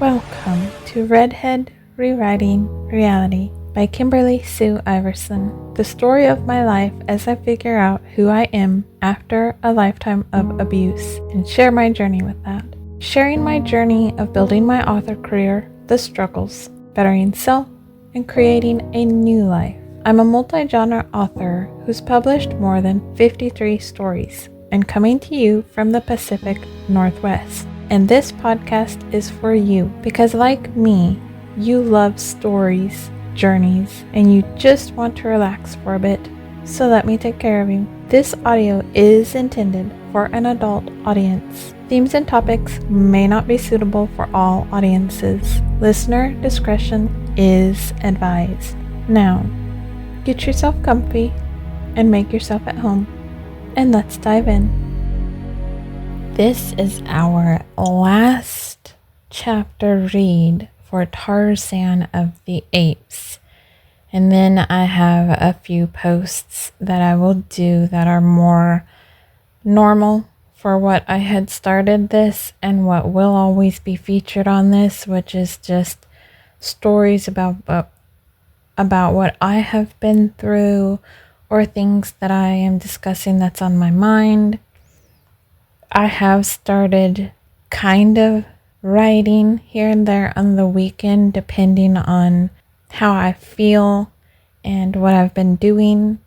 Welcome to Redhead Rewriting Reality by Kimberly Sue Iverson, the story of my life as I figure out who I am after a lifetime of abuse and share my journey with that. Sharing my journey of building my author career, the struggles, bettering self, and creating a new life. I'm a multi-genre author who's published more than 53 stories and coming to you from the Pacific Northwest. And this podcast is for you because, like me, you love stories, journeys, and you just want to relax for a bit. So let me take care of you. This audio is intended for an adult audience. Themes and topics may not be suitable for all audiences. Listener discretion is advised. Now, get yourself comfy and make yourself at home, and let's dive in. This is our last chapter read for Tarzan of the Apes. And then I have a few posts that I will do that are more normal for what I had started this and what will always be featured on this, which is just stories about what I have been through or things that I am discussing that's on my mind. I have started kind of writing here and there on the weekend, depending on how I feel and what I've been doing.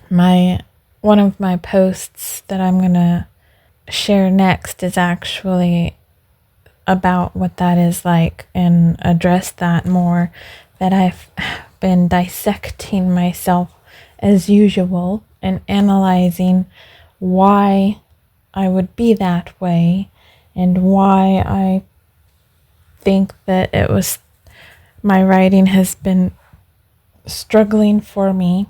One of my posts that I'm going to share next is actually about what that is like and address that more, that I've been dissecting myself as usual and analyzing why I would be that way and why I think that my writing has been struggling for me,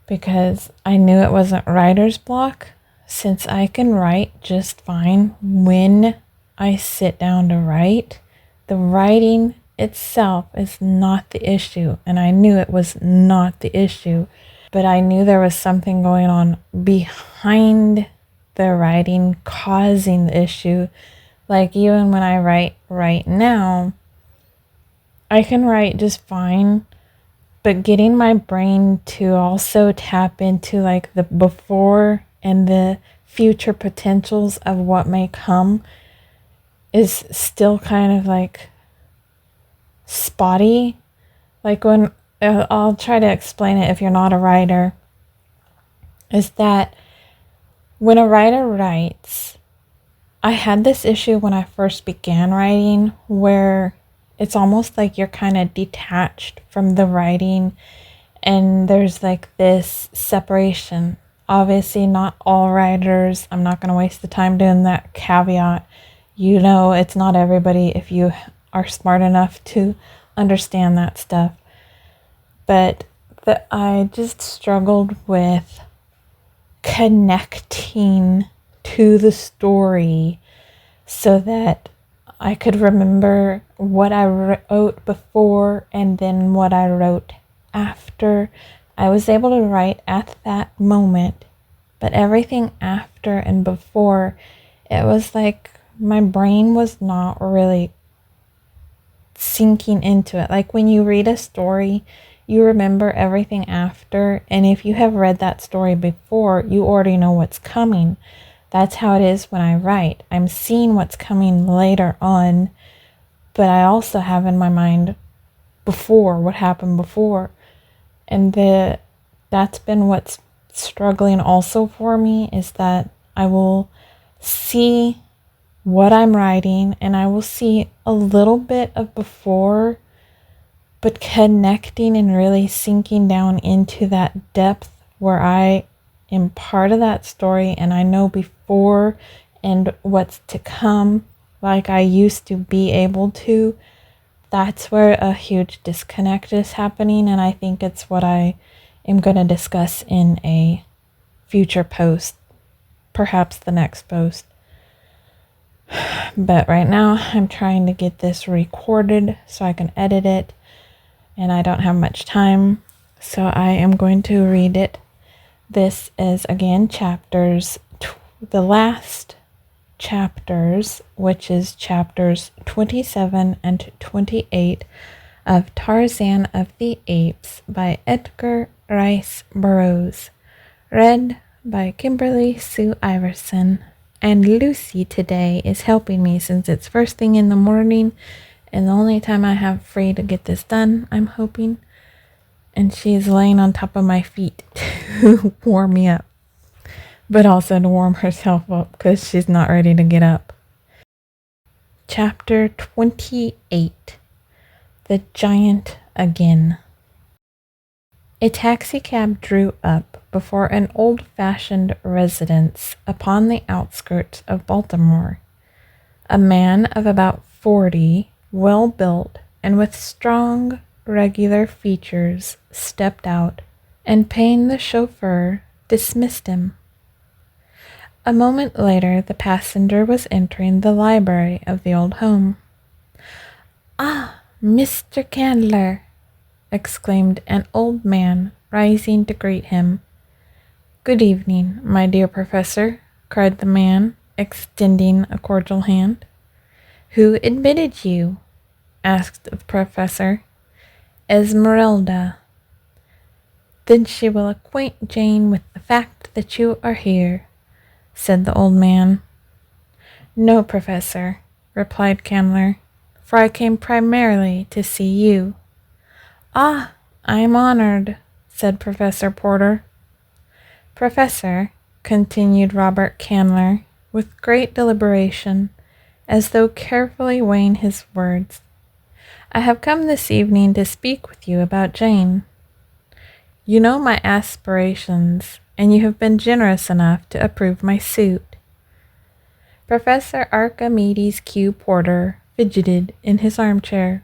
because I knew it wasn't writer's block, since I can write just fine when I sit down to write. The writing itself is not the issue, and I knew it was not the issue, but I knew there was something going on behind the writing causing the issue. Like, even when I write right now, I can write just fine, but getting my brain to also tap into like the before and the future potentials of what may come is still kind of like spotty. Like, when I'll try to explain it if you're not a writer, is that when a writer writes, I had this issue when I first began writing where it's almost like you're kind of detached from the writing and there's like this separation. Obviously, not all writers. I'm not going to waste the time doing that caveat. You know, it's not everybody if you are smart enough to understand that stuff. But I just struggled with connecting to the story so that I could remember what I wrote before and then what I wrote after. I was able to write at that moment, but everything after and before, it was like my brain was not really sinking into it. Like, when you read a story, you remember everything after, and if you have read that story before, you already know what's coming. That's how it is when I write. I'm seeing what's coming later on, but I also have in my mind before, what happened before. And that's been what's struggling also for me, is that I will see what I'm writing and I will see a little bit of before, but connecting and really sinking down into that depth where I am part of that story and I know before and what's to come, like I used to be able to. That's where a huge disconnect is happening, and I think it's what I am going to discuss in a future post, perhaps the next post. But right now I'm trying to get this recorded so I can edit it, and I don't have much time, so I am going to read it. This is, again, chapters, the last chapters, which is chapters 27 and 28 of Tarzan of the Apes by Edgar Rice Burroughs, read by Kimberly Sue Iverson. And Lucy today is helping me since it's first thing in the morning and the only time I have free to get this done, I'm hoping. And she's laying on top of my feet to warm me up, but also to warm herself up because she's not ready to get up. Chapter 28. The Giant Again. A taxicab drew up before an old-fashioned residence upon the outskirts of Baltimore. A man of about 40, well-built and with strong, regular features, stepped out, and paying the chauffeur, dismissed him. A moment later, the passenger was entering the library of the old home. "Ah, Mr. Candler!" exclaimed an old man, rising to greet him. "Good evening, my dear professor," cried the man, extending a cordial hand. "Who admitted you?" asked the professor. "Esmeralda." "Then she will acquaint Jane with the fact that you are here," said the old man. "No, professor," replied Candler, "for I came primarily to see you." "Ah, I am honored," said Professor Porter. "Professor," continued Robert Candler, with great deliberation, as though carefully weighing his words, "I have come this evening to speak with you about Jane. You know my aspirations, and you have been generous enough to approve my suit." Professor Archimedes Q. Porter fidgeted in his armchair.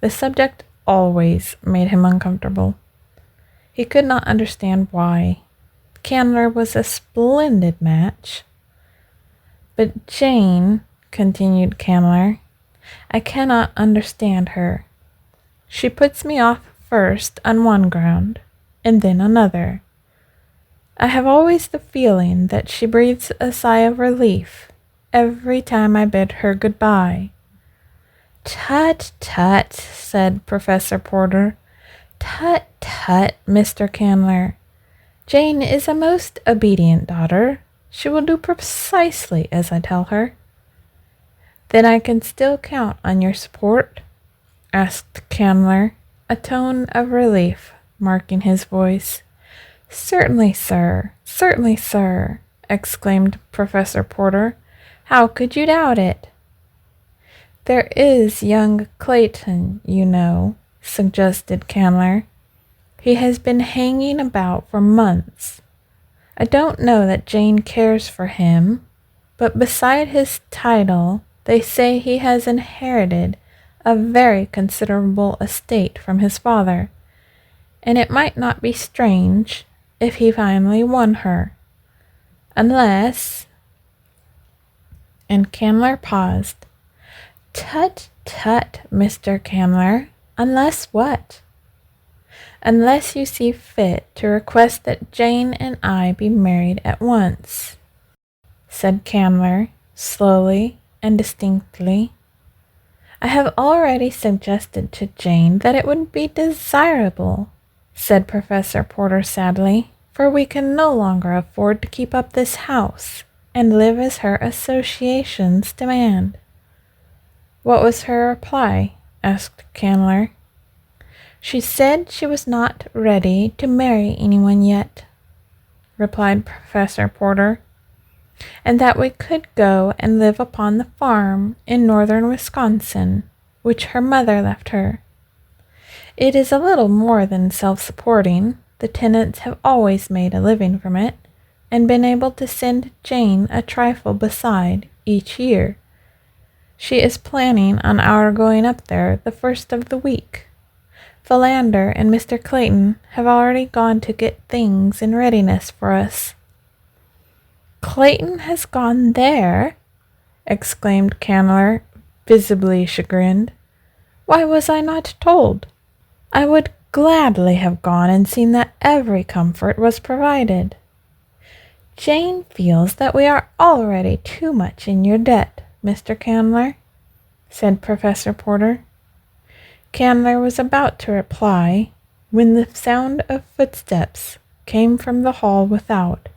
The subject always made him uncomfortable. He could not understand why. Candler was a splendid match. "But Jane," continued Candler, "I cannot understand her. She puts me off first on one ground, and then another. I have always the feeling that she breathes a sigh of relief every time I bid her goodbye." "Tut, tut," said Professor Porter. "Tut, tut, Mr. Candler. Jane is a most obedient daughter. She will do precisely as I tell her." "Then I can still count on your support?" asked Candler, a tone of relief marking his voice. "Certainly, sir. Certainly, sir," exclaimed Professor Porter. "How could you doubt it?" "There is young Clayton, you know," suggested Candler. "He has been hanging about for months. I don't know that Jane cares for him, but beside his title, they say he has inherited a very considerable estate from his father, and it might not be strange if he finally won her. Unless—" and Candler paused. "Tut, tut, Mr. Candler. Unless what?" "Unless you see fit to request that Jane and I be married at once," said Candler, slowly and distinctly. "I have already suggested to Jane that it would be desirable," said Professor Porter sadly, "for we can no longer afford to keep up this house and live as her associations demand." "What was her reply?" asked Candler. "She said she was not ready to marry anyone yet," replied Professor Porter, "and that we could go and live upon the farm in northern Wisconsin, which her mother left her. It is a little more than self-supporting. The tenants have always made a living from it, and been able to send Jane a trifle beside each year. She is planning on our going up there the first of the week. Philander and Mr. Clayton have already gone to get things in readiness for us." "Clayton has gone there?" exclaimed Candler, visibly chagrined. "Why was I not told? I would gladly have gone and seen that every comfort was provided." Jane feels that we are already too much in your debt, Mr. Candler, said Professor Porter. Candler was about to reply when the sound of footsteps came from the hall without,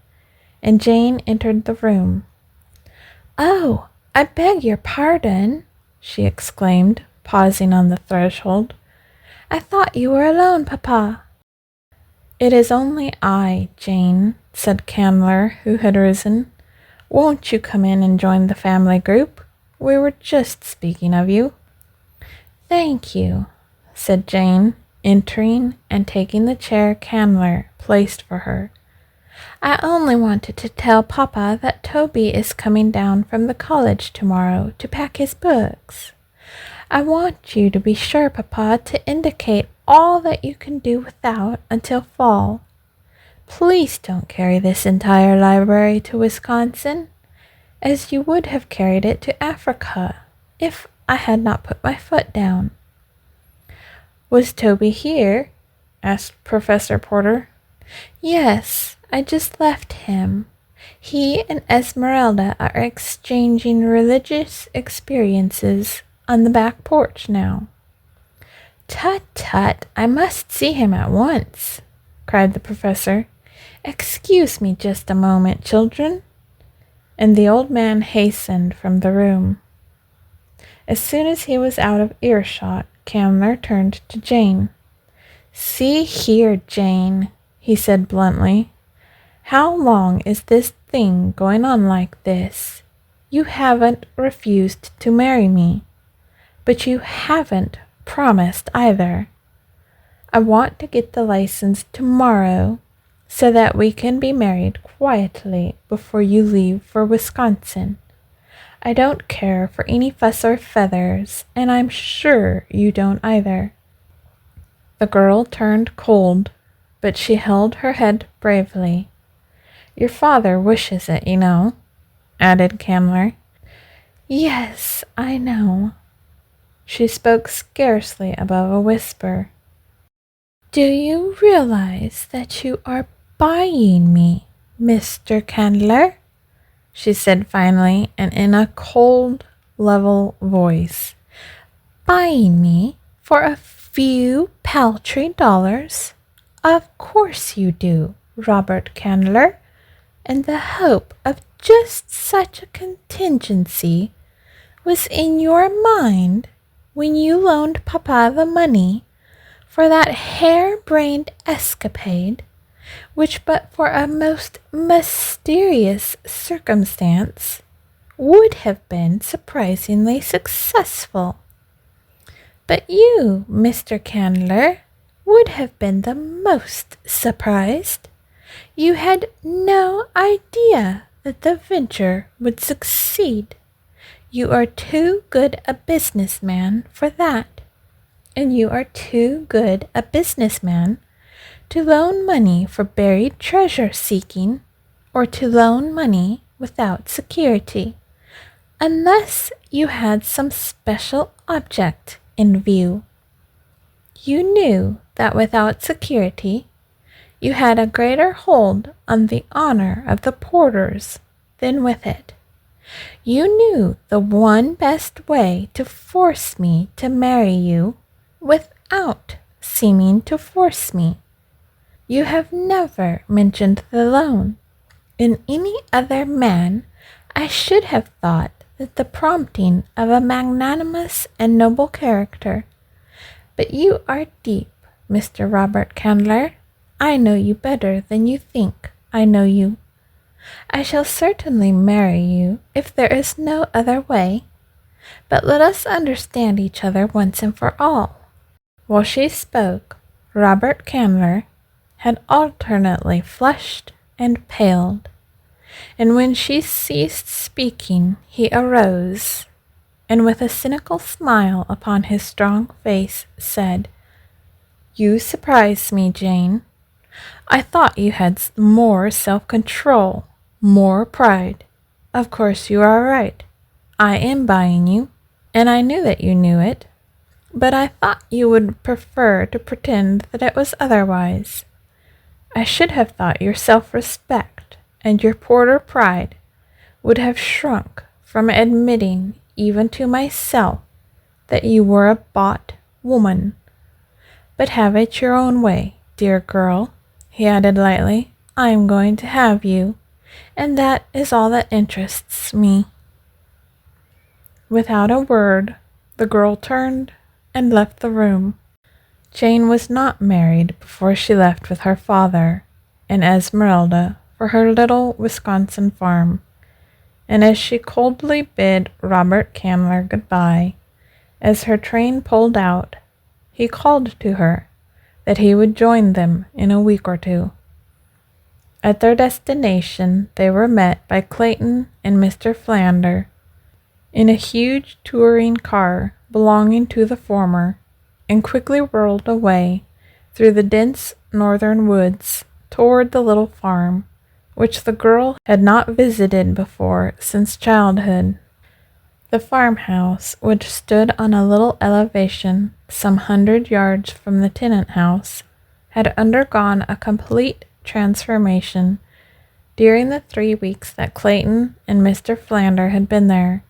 and Jane entered the room. "Oh, I beg your pardon," she exclaimed, pausing on the threshold. "I thought you were alone, Papa." "It is only I, Jane," said Candler, who had risen. "Won't you come in and join the family group? We were just speaking of you." "Thank you," said Jane, entering and taking the chair Candler placed for her. "I only wanted to tell Papa that Toby is coming down from the college tomorrow to pack his books. I want you to be sure, Papa, to indicate all that you can do without until fall. Please don't carry this entire library to Wisconsin, as you would have carried it to Africa if I had not put my foot down." "Was Toby here?" asked Professor Porter. "Yes, I just left him. He and Esmeralda are exchanging religious experiences on the back porch now." "Tut, tut, I must see him at once," cried the professor. "Excuse me just a moment, children." And the old man hastened from the room. As soon as he was out of earshot, Candler turned to Jane. "See here, Jane," he said bluntly. "How long is this thing going on like this? You haven't refused to marry me, but you haven't promised either. I want to get the license tomorrow so that we can be married quietly before you leave for Wisconsin. I don't care for any fuss or feathers, and I'm sure you don't either." The girl turned cold, but she held her head bravely. "Your father wishes it, you know," added Candler. "Yes, I know." She spoke scarcely above a whisper. "Do you realize that you are buying me, Mr. Candler?" she said finally and in a cold, level voice. "Buying me for a few paltry dollars? Of course you do, Robert Candler, and the hope of just such a contingency was in your mind when you loaned Papa the money for that hare-brained escapade, which but for a most mysterious circumstance would have been surprisingly successful. But you, Mr. Candler, would have been the most surprised. You had no idea that the venture would succeed. You are too good a businessman for that, and you are too good a businessman to loan money for buried treasure seeking, or to loan money without security, unless you had some special object in view. You knew that without security, you had a greater hold on the honor of the Porters than with it. You knew the one best way to force me to marry you without seeming to force me. You have never mentioned the loan. In any other man, I should have thought that the prompting of a magnanimous and noble character. But you are deep, Mr. Robert Candler. I know you better than you think I know you. I shall certainly marry you if there is no other way, but let us understand each other once and for all." While she spoke, Robert Candler had alternately flushed and paled, and when she ceased speaking, he arose, and with a cynical smile upon his strong face said, "You surprise me, Jane. I thought you had more self-control, more pride. Of course you are right. I am buying you, and I knew that you knew it, but I thought you would prefer to pretend that it was otherwise. I should have thought your self-respect and your porter pride would have shrunk from admitting even to myself that you were a bought woman. But have it your own way, dear girl, he added lightly. I am going to have you, and that is all that interests me. Without a word, the girl turned and left the room. Jane was not married before she left with her father and Esmeralda for her little Wisconsin farm, and as she coldly bid Robert Candler goodbye, as her train pulled out, he called to her that he would join them in a week or two. At their destination, they were met by Clayton and Mr. Flander in a huge touring car belonging to the former, and quickly whirled away through the dense northern woods toward the little farm, which the girl had not visited before since childhood. The farmhouse, which stood on a little elevation some 100 yards from the tenant house, had undergone a complete transformation during the 3 weeks that Clayton and Mr. Flander had been there.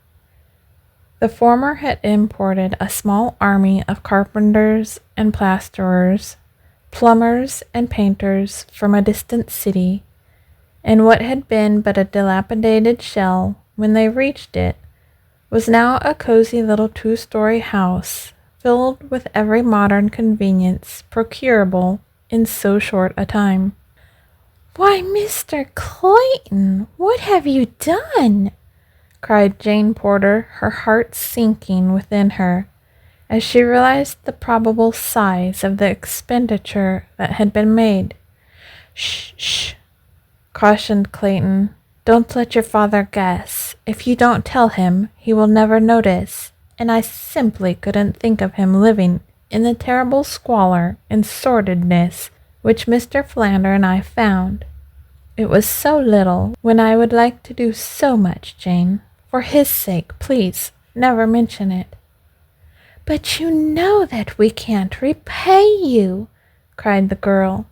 The former had imported a small army of carpenters and plasterers, plumbers and painters from a distant city, and what had been but a dilapidated shell when they reached it was now a cozy little 2-story house filled with every modern convenience procurable in so short a time. "Why, Mr. Clayton, what have you done?" cried Jane Porter, her heart sinking within her, as she realized the probable size of the expenditure that had been made. "Shh, shh," cautioned Clayton. "Don't let your father guess. If you don't tell him, he will never notice, and I simply couldn't think of him living in the terrible squalor and sordidness which Mr. Flander and I found. It was so little, when I would like to do so much, Jane. For his sake, please, never mention it." "But you know that we can't repay you," cried the girl.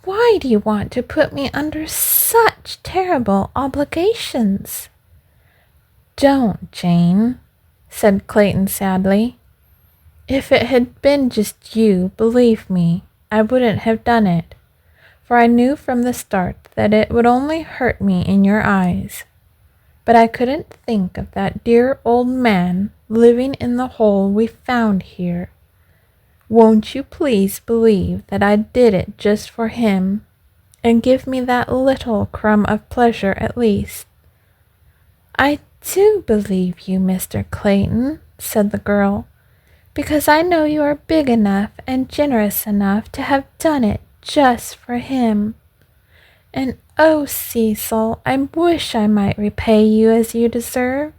"Why do you want to put me under such terrible obligations?" "Don't, Jane," said Clayton sadly. "If it had been just you, believe me, I wouldn't have done it, for I knew from the start that it would only hurt me in your eyes. But I couldn't think of that dear old man living in the hole we found here. Won't you please believe that I did it just for him, and give me that little crumb of pleasure at least?" "I do believe you, Mr. Clayton," said the girl, "because I know you are big enough and generous enough to have done it just for him. And oh, Cecil, I wish I might repay you as you deserve,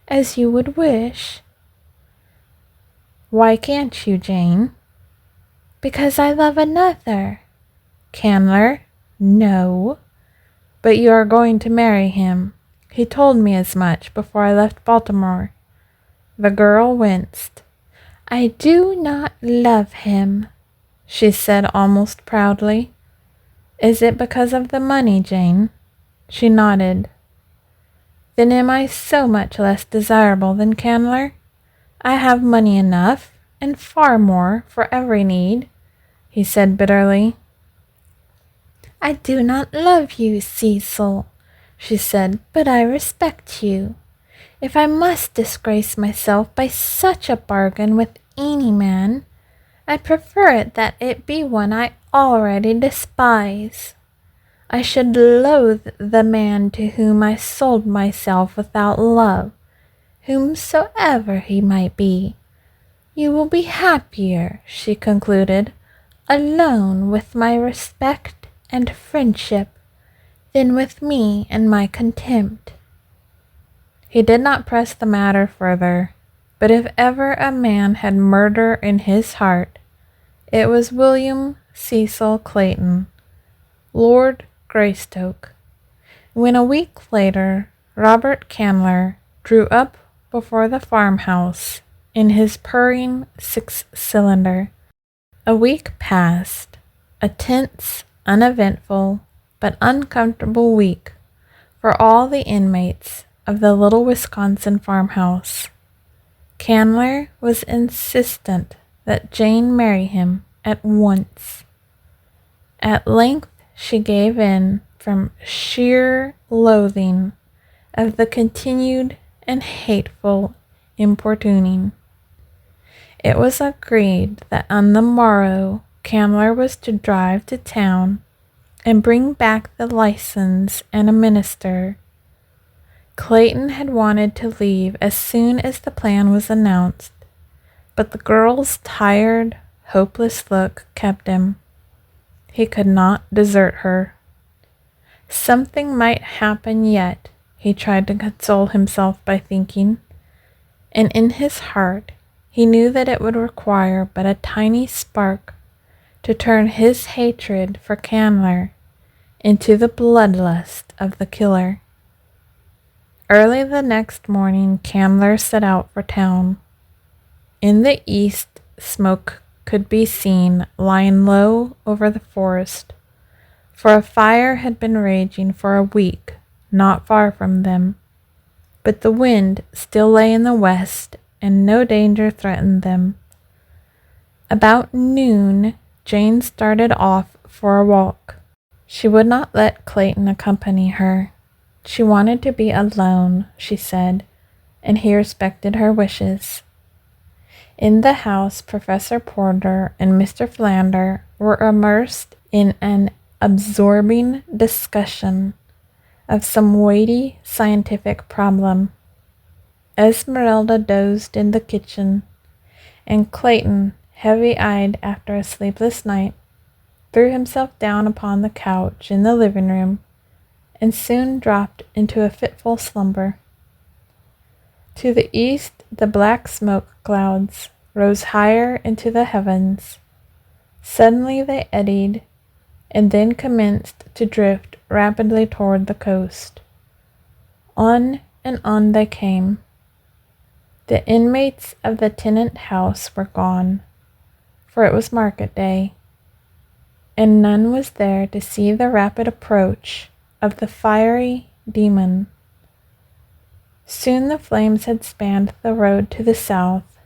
as you would wish." "Why can't you, Jane?" "Because I love another." "Candler?" "No." "But you are going to marry him. He told me as much before I left Baltimore." The girl winced. "I do not love him," she said almost proudly. "Is it because of the money, Jane?" She nodded. "Then am I so much less desirable than Candler? I have money enough, and far more, for every need," he said bitterly. "I do not love you, Cecil," she said, "but I respect you. If I must disgrace myself by such a bargain with any man, I prefer it that it be one I already despise. I should loathe the man to whom I sold myself without love, whomsoever he might be. You will be happier," she concluded, "alone with my respect and friendship, than with me and my contempt." He did not press the matter further, but if ever a man had murder in his heart, it was William Cecil Clayton, Lord Greystoke. When a week later Robert Candler drew up before the farmhouse in his purring 6-cylinder, a week passed, a tense, uneventful, but uncomfortable week for all the inmates of the little Wisconsin farmhouse. Candler was insistent that Jane marry him at once. At length she gave in from sheer loathing of the continued and hateful importuning. It was agreed that on the morrow Candler was to drive to town and bring back the license and a minister. Clayton had wanted to leave as soon as the plan was announced, but the girl's tired, hopeless look kept him. He could not desert her. Something might happen yet, he tried to console himself by thinking, and in his heart he knew that it would require but a tiny spark to turn his hatred for Candler into the bloodlust of the killer. Early the next morning, Candler set out for town. In the east, smoke could be seen lying low over the forest, for a fire had been raging for a week not far from them, but the wind still lay in the west and no danger threatened them. About noon, Jane started off for a walk. She would not let Clayton accompany her. She wanted to be alone, she said, and he respected her wishes. In the house, Professor Porter and Mr. Philander were immersed in an absorbing discussion of some weighty scientific problem. Esmeralda dozed in the kitchen, and Clayton, heavy-eyed after a sleepless night, threw himself down upon the couch in the living room and soon dropped into a fitful slumber. To the east, the black smoke clouds rose higher into the heavens. Suddenly they eddied, and then commenced to drift rapidly toward the coast. On and on they came. The inmates of the tenant house were gone, for it was market day, and none was there to see the rapid approach of the fiery demon. Soon the flames had spanned the road to the south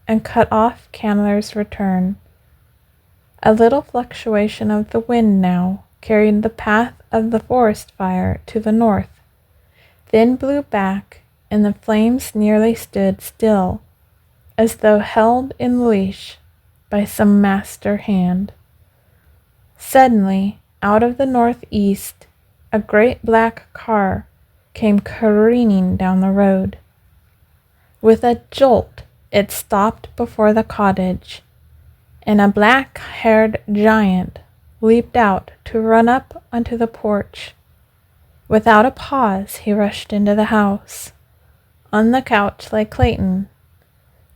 and cut off Candler's return. A little fluctuation of the wind now carried the path of the forest fire to the north, then blew back, and the flames nearly stood still, as though held in leash by some master hand. Suddenly, out of the northeast, a great black car came careening down the road. With a jolt, it stopped before the cottage, and a black-haired giant leaped out to run up onto the porch. Without a pause, he rushed into the house. On the couch lay Clayton.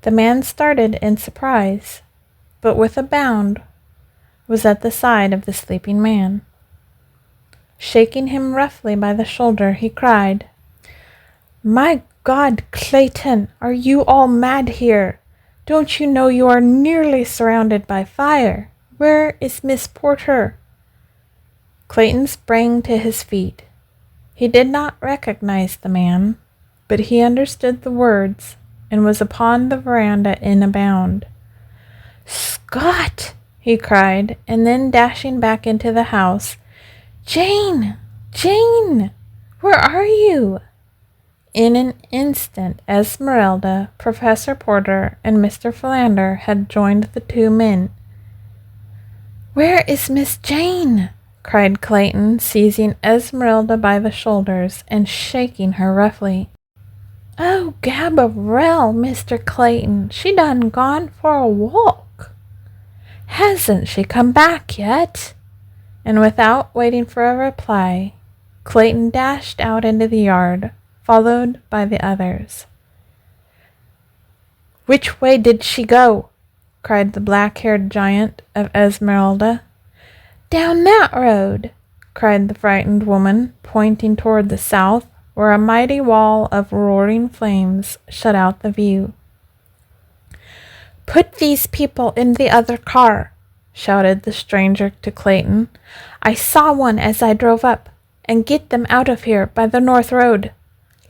The man started in surprise, but with a bound was at the side of the sleeping man. Shaking him roughly by the shoulder, he cried, "My God, Clayton, are you all mad here? Don't you know you are nearly surrounded by fire? Where is Miss Porter?" Clayton sprang to his feet. He did not recognize the man, but he understood the words and was upon the veranda in a bound. "Scott!" he cried, and then dashing back into the house, "Jane! Jane! Where are you?" In an instant, Esmeralda, Professor Porter, and Mr. Philander had joined the two men. "Where is Miss Jane?" cried Clayton, seizing Esmeralda by the shoulders and shaking her roughly. "Oh, Gabrielle, Mr. Clayton, she done gone for a walk. Hasn't she come back yet?" And without waiting for a reply, Clayton dashed out into the yard, followed by the others. "Which way did she go?" cried the black-haired giant of Esmeralda. "Down that road," cried the frightened woman, pointing toward the south, where a mighty wall of roaring flames shut out the view. "Put these people in the other car," shouted the stranger to Clayton. "I saw one as I drove up. and get them out of here by the north road.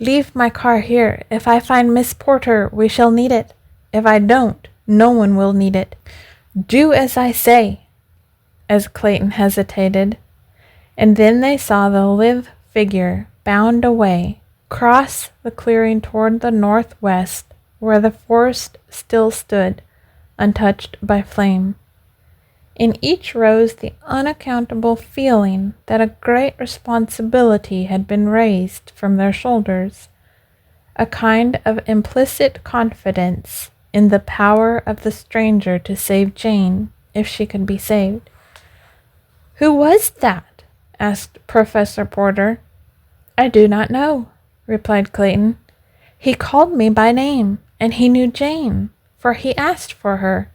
Leave my car here. If I find Miss Porter, we shall need it. If I don't, no one will need it. Do as I say." As Clayton hesitated, and then they saw the lithe figure bound away, cross the clearing toward the northwest, where the forest still stood, untouched by flame. In each rose the unaccountable feeling that a great responsibility had been raised from their shoulders, a kind of implicit confidence in the power of the stranger to save Jane, if she could be saved. "Who was that?" asked Professor Porter. "I do not know," replied Clayton. "He called me by name, and he knew Jane, for he asked for her,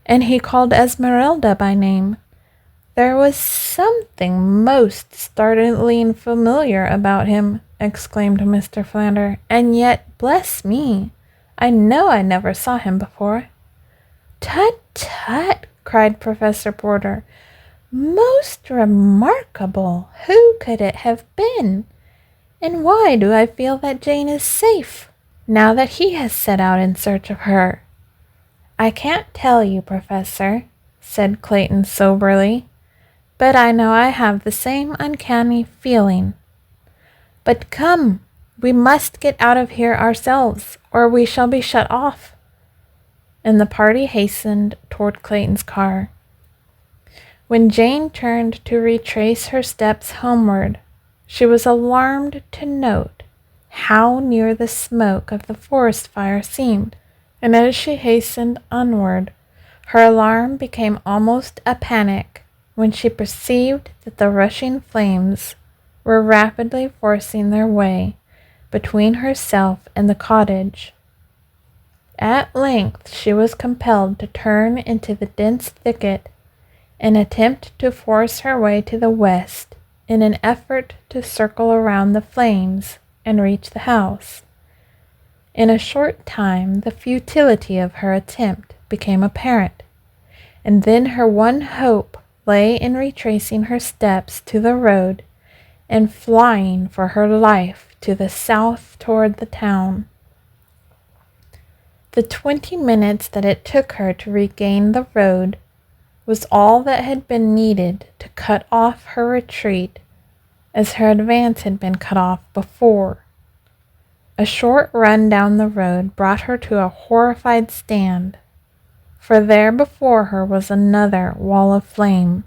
and he called Esmeralda by name. There was something most startlingly familiar about him," exclaimed Mr. Flander, "and yet, bless me, I know I never saw him before." "Tut, tut!" cried Professor Porter. "Most remarkable! Who could it have been? And why do I feel that Jane is safe, now that he has set out in search of her?" "I can't tell you, Professor," said Clayton soberly, "but I know I have the same uncanny feeling. But come, we must get out of here ourselves, or we shall be shut off." And the party hastened toward Clayton's car. When Jane turned to retrace her steps homeward, she was alarmed to note how near the smoke of the forest fire seemed, and as she hastened onward, her alarm became almost a panic when she perceived that the rushing flames were rapidly forcing their way between herself and the cottage. At length she was compelled to turn into the dense thicket and attempt to force her way to the west in an effort to circle around the flames and reach the house. In a short time the futility of her attempt became apparent, and then her one hope lay in retracing her steps to the road and flying for her life to the south toward the town. The 20 minutes that it took her to regain the road was all that had been needed to cut off her retreat, as her advance had been cut off before. A short run down the road brought her to a horrified stand, for there before her was another wall of flame.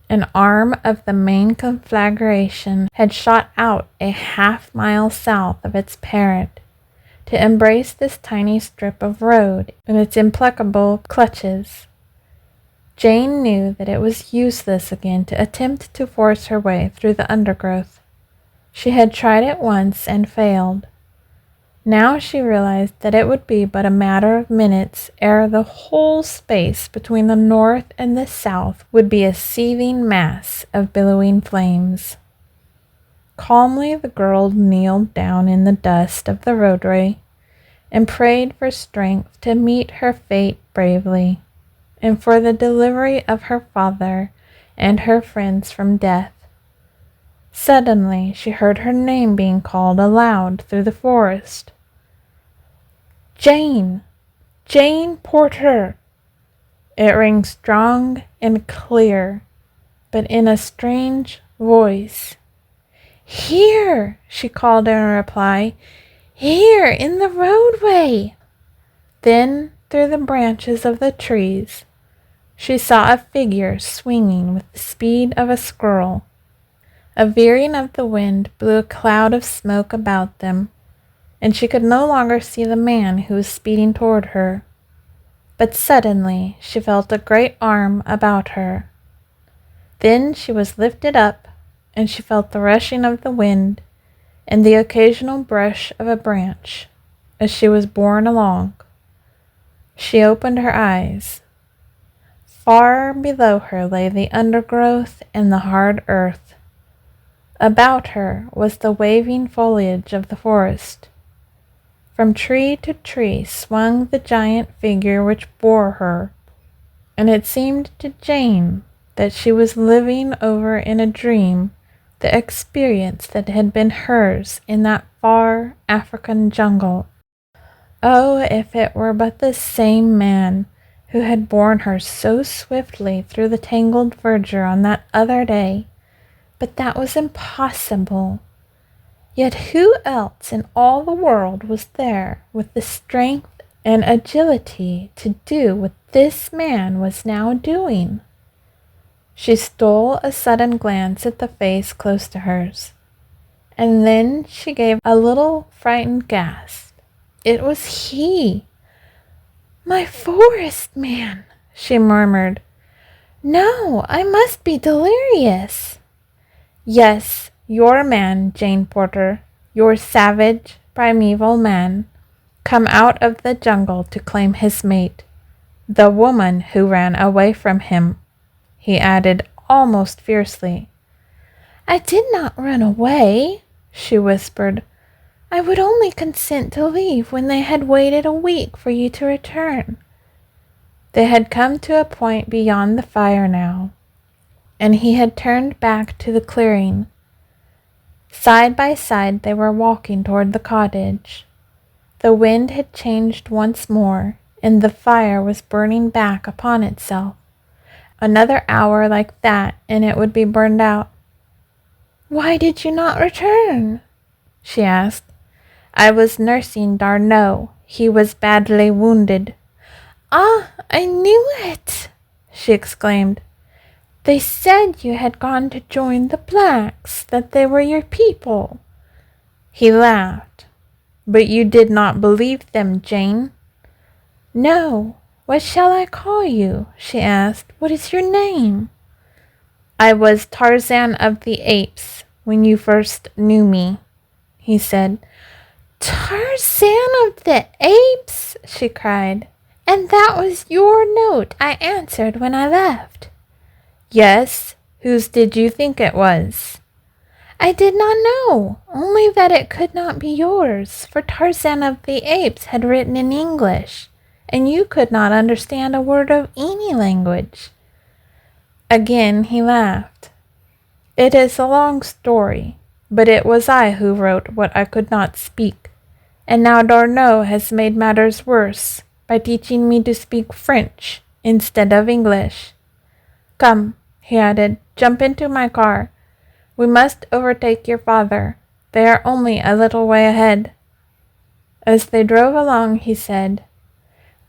An arm of the main conflagration had shot out a half-mile south of its parent, to embrace this tiny strip of road in its implacable clutches. Jane knew that it was useless again to attempt to force her way through the undergrowth. She had tried it once and failed. Now she realized that it would be but a matter of minutes ere the whole space between the north and the south would be a seething mass of billowing flames. Calmly the girl kneeled down in the dust of the roadway and prayed for strength to meet her fate bravely, and for the delivery of her father and her friends from death. Suddenly she heard her name being called aloud through the forest. "Jane! Jane Porter!" It rang strong and clear, but in a strange voice. "Here!" she called in reply. "Here, in the roadway!" Then, through the branches of the trees, she saw a figure swinging with the speed of a squirrel. A veering of the wind blew a cloud of smoke about them, and she could no longer see the man who was speeding toward her. But suddenly she felt a great arm about her. Then she was lifted up, and she felt the rushing of the wind and the occasional brush of a branch as she was borne along. She opened her eyes. Far below her lay the undergrowth and the hard earth. About her was the waving foliage of the forest. From tree to tree swung the giant figure which bore her, and it seemed to Jane that she was living over in a dream the experience that had been hers in that far African jungle. Oh, if it were but the same man who had borne her so swiftly through the tangled verdure on that other day! But that was impossible. Yet who else in all the world was there with the strength and agility to do what this man was now doing? She stole a sudden glance at the face close to hers, and then she gave a little frightened gasp. It was he! "My forest man!" she murmured. "No, I must be delirious." "Yes, your man, Jane Porter, your savage, primeval man, come out of the jungle to claim his mate, the woman who ran away from him," he added almost fiercely. "I did not run away," she whispered. "I would only consent to leave when they had waited a week for you to return." They had come to a point beyond the fire now, and he had turned back to the clearing. Side by side they were walking toward the cottage. The wind had changed once more, and the fire was burning back upon itself. Another hour like that, and it would be burned out. "Why did you not return?" she asked. "I was nursing D'Arnaud. He was badly wounded." "Ah, I knew it!" she exclaimed. "They said you had gone to join the blacks, that they were your people." He laughed. "But you did not believe them, Jane?" "No. What shall I call you?" she asked. "What is your name?" "I was Tarzan of the Apes when you first knew me," he said. "Tarzan of the Apes!" she cried. "And that was your note I answered when I left?" "Yes. Whose did you think it was?" "I did not know, only that it could not be yours, for Tarzan of the Apes had written in English, and you could not understand a word of any language." Again he laughed. "It is a long story, but it was I who wrote what I could not speak, and now D'Arnaud has made matters worse by teaching me to speak French instead of English. Come," he added, "jump into my car. We must overtake your father. They are only a little way ahead." As they drove along, he said,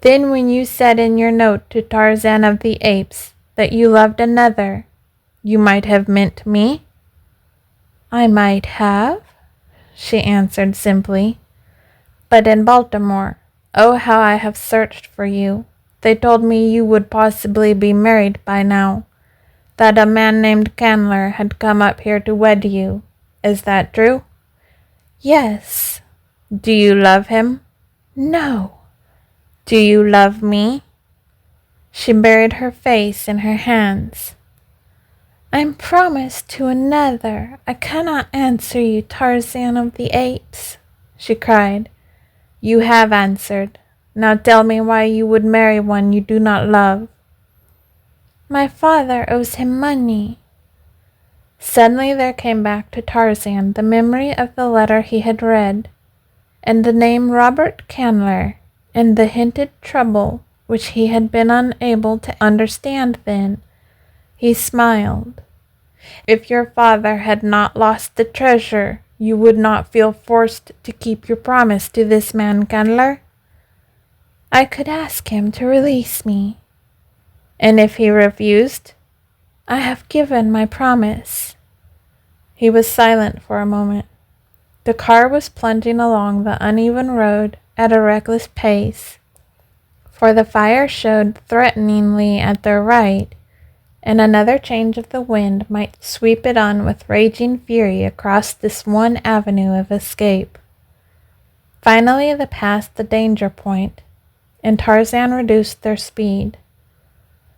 "Then when you said in your note to Tarzan of the Apes that you loved another, you might have meant me?" "I might have," she answered simply. "But in Baltimore, oh, how I have searched for you. They told me you would possibly be married by now, that a man named Candler had come up here to wed you. Is that true?" "Yes." "Do you love him?" "No." "Do you love me?" She buried her face in her hands. "I'm promised to another. I cannot answer you, Tarzan of the Apes," she cried. "You have answered. Now tell me why you would marry one you do not love." "My father owes him money." Suddenly there came back to Tarzan the memory of the letter he had read, and the name Robert Candler, and the hinted trouble which he had been unable to understand then. He smiled. "If your father had not lost the treasure, you would not feel forced to keep your promise to this man Candler?" "I could ask him to release me." "And if he refused?" "I have given my promise." He was silent for a moment. The car was plunging along the uneven road at a reckless pace, for the fire showed threateningly at their right, and another change of the wind might sweep it on with raging fury across this one avenue of escape. Finally they passed the danger point, and Tarzan reduced their speed.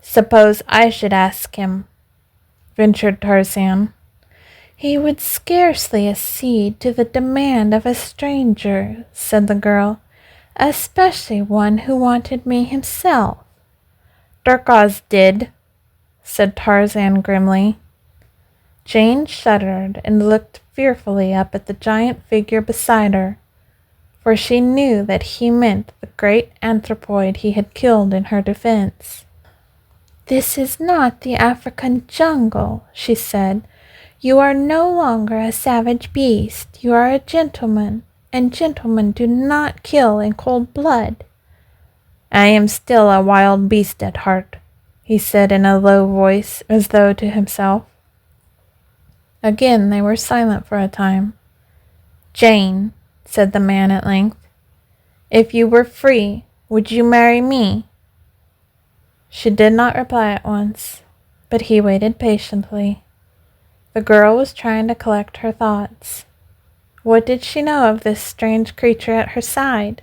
"Suppose I should ask him," ventured Tarzan. "He would scarcely accede to the demand of a stranger," said the girl, "especially one who wanted me himself." "Dorcas did," said Tarzan grimly. Jane shuddered and looked fearfully up at the giant figure beside her, for she knew that he meant the great anthropoid he had killed in her defense. "This is not the African jungle," she said. "You are no longer a savage beast. You are a gentleman, and gentlemen do not kill in cold blood." "I am still a wild beast at heart," he said in a low voice, as though to himself. Again they were silent for a time. "Jane," said the man at length, "if you were free, would you marry me?" She did not reply at once, but he waited patiently. The girl was trying to collect her thoughts. What did she know of this strange creature at her side?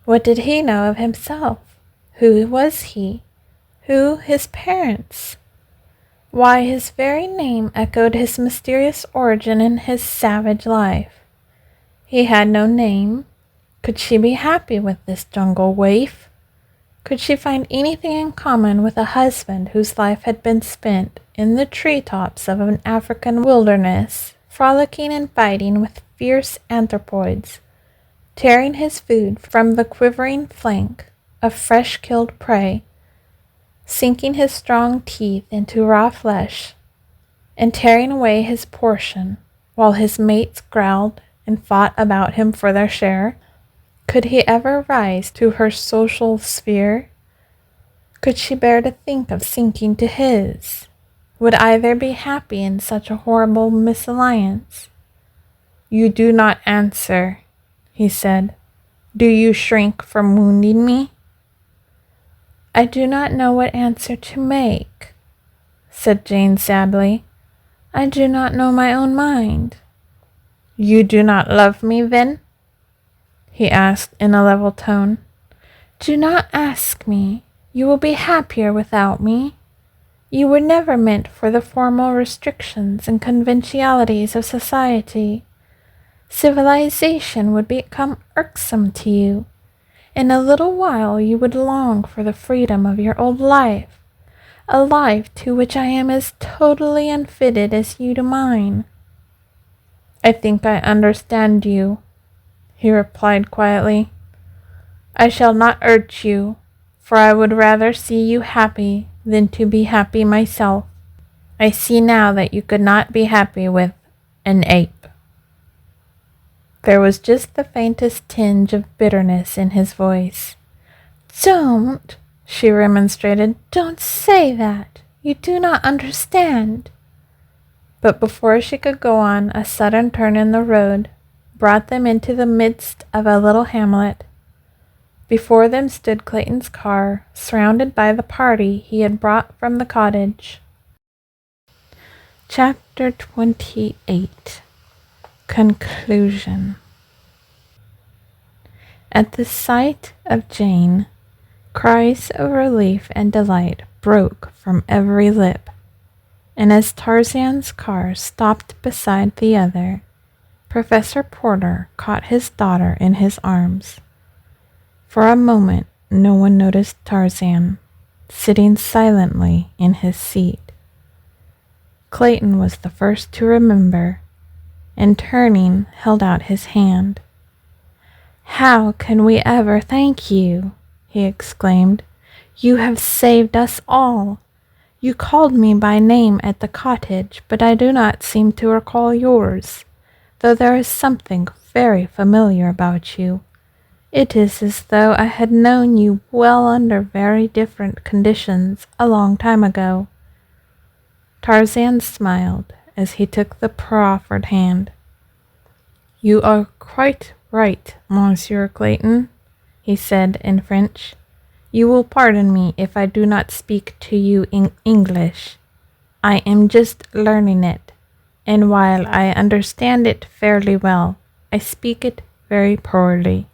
What did he know of himself? Who was he? Who his parents? Why, his very name echoed his mysterious origin in his savage life. He had no name. Could she be happy with this jungle waif? Could she find anything in common with a husband whose life had been spent in the treetops of an African wilderness, frolicking and fighting with fierce anthropoids, tearing his food from the quivering flank of fresh-killed prey, sinking his strong teeth into raw flesh, and tearing away his portion while his mates growled and fought about him for their share? Could he ever rise to her social sphere? Could she bear to think of sinking to his? Would either be happy in such a horrible misalliance? "You do not answer," he said. "Do you shrink from wounding me?" "I do not know what answer to make," said Jane sadly. "I do not know my own mind." "You do not love me, then?" he asked in a level tone. "Do not ask me. You will be happier without me. You were never meant for the formal restrictions and conventionalities of society. Civilization would become irksome to you. In a little while you would long for the freedom of your old life, a life to which I am as totally unfitted as you to mine." "I think I understand you," he replied quietly. "I shall not urge you, for I would rather see you happy than to be happy myself. I see now that you could not be happy with an ape." There was just the faintest tinge of bitterness in his voice. "Don't," she remonstrated. "Don't say that. You do not understand." But before she could go on, a sudden turn in the road brought them into the midst of a little hamlet. Before them stood Clayton's car, surrounded by the party he had brought from the cottage. Chapter 28. Conclusion. At the sight of Jane, cries of relief and delight broke from every lip, and as Tarzan's car stopped beside the other, Professor Porter caught his daughter in his arms. For a moment no one noticed Tarzan, sitting silently in his seat. Clayton was the first to remember, and turning, held out his hand. "How can we ever thank you?" he exclaimed. "You have saved us all. You called me by name at the cottage, but I do not seem to recall yours, though there is something very familiar about you. It is as though I had known you well under very different conditions a long time ago." Tarzan smiled as he took the proffered hand. "You are quite right, Monsieur Clayton," he said in French. "You will pardon me if I do not speak to you in English. I am just learning it, and while I understand it fairly well, I speak it very poorly."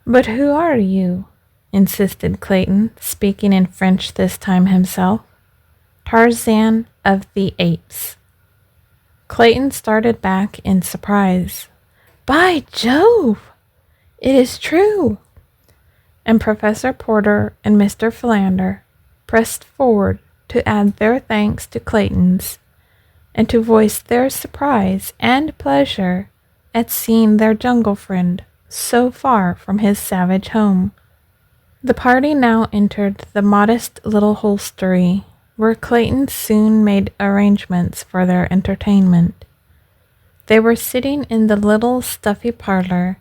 "But who are you?" insisted Clayton, speaking in French this time himself. "Tarzan of the Apes." Clayton started back in surprise. "By Jove! It is true!" And Professor Porter and Mr. Philander pressed forward to add their thanks to Clayton's, and to voice their surprise and pleasure at seeing their jungle friend so far from his savage home. The party now entered the modest little hostelry, where Clayton soon made arrangements for their entertainment. They were sitting in the little stuffy parlor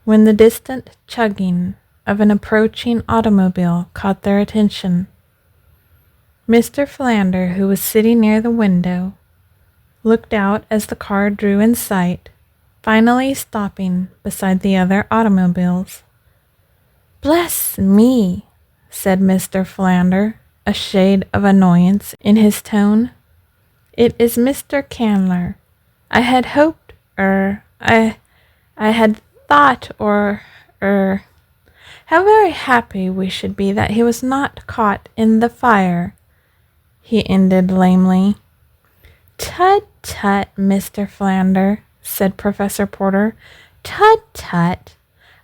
when the distant chugging of an approaching automobile caught their attention. Mr. Philander, who was sitting near the window, looked out as the car drew in sight, finally stopping beside the other automobiles. "Bless me," said Mr. Philander, a shade of annoyance in his tone. "It is Mr. Candler. I had hoped, I had thought, how very happy we should be that he was not caught in the fire," he ended lamely. "Tut, tut, Mr. Philander," said Professor Porter. "Tut, tut.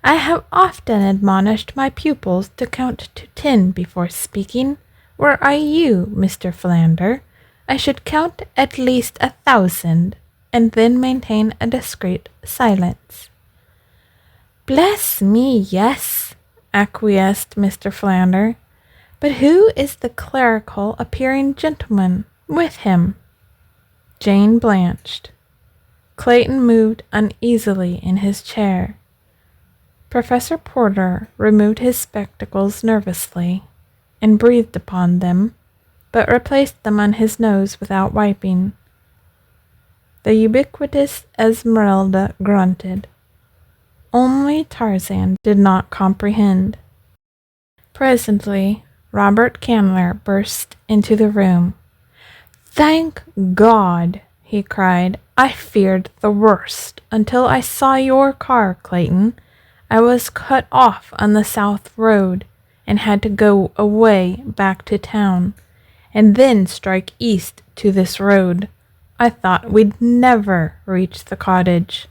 I have often admonished my pupils to count to 10 before speaking. Were I you, Mr. Philander, I should count at least 1,000, and then maintain a discreet silence." "Bless me, yes," acquiesced Mr. Philander. "But who is the clerical appearing gentleman with him?" Jane blanched. Clayton moved uneasily in his chair. Professor Porter removed his spectacles nervously and breathed upon them, but replaced them on his nose without wiping. The ubiquitous Esmeralda grunted. Only Tarzan did not comprehend. Presently, Robert Candler burst into the room. "Thank God!" he cried. "I feared the worst until I saw your car, Clayton. I was cut off on the south road and had to go away back to town, and then strike east to this road. I thought we'd never reach the cottage."